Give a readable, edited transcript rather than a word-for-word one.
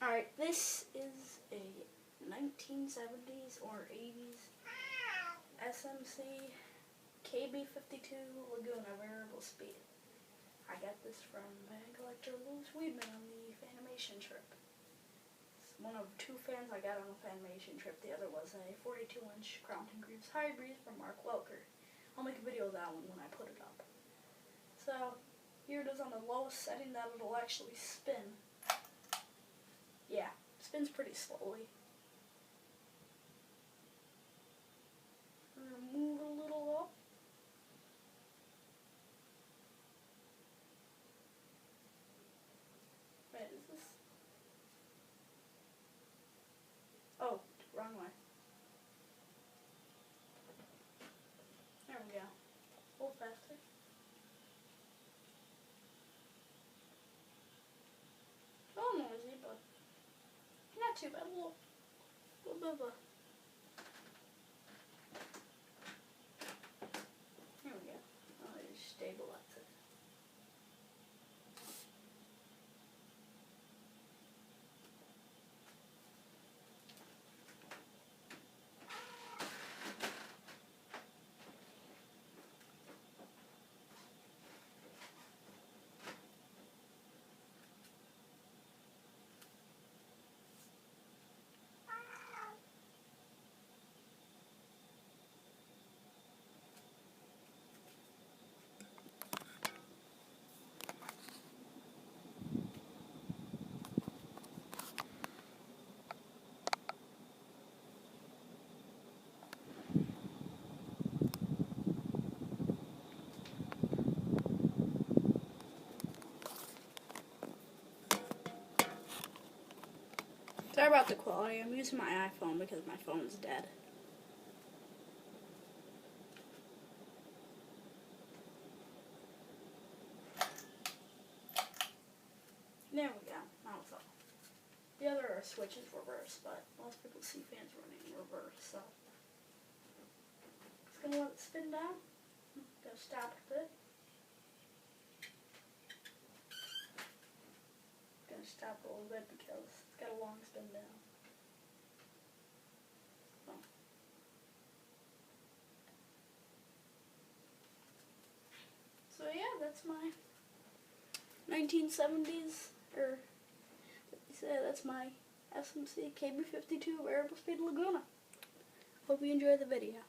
Alright, this is a 1970s or 80s SMC KB52 Laguna variable speed. I got this from fan collector Louis Weedman on the Fanimation trip. It's one of two fans I got on the Fanimation trip. The other was a 42-inch Crompton Greaves hybrid from Mark Welker. I'll make a video of that one when I put it up. So, here it is on the lowest setting that it'll actually spin. Yeah, spins pretty slowly. I'm going to move a little up. Wait, is this? Oh, wrong way. There we go. A little faster. A little noisy, but not too bad. A little bit of a... There we go. Oh, I just stabilized it. Sorry about the quality. I'm using my iPhone because my phone's dead. There we go. Now it's off. The other switch is reverse, but most people see fans running in reverse, so just gonna let it spin down. Gonna stop a bit. Gonna stop a little bit because it's got a long spin down. So yeah, that's my 1970s, or that's my SMC KB52 variable speed Laguna. Hope you enjoy the video.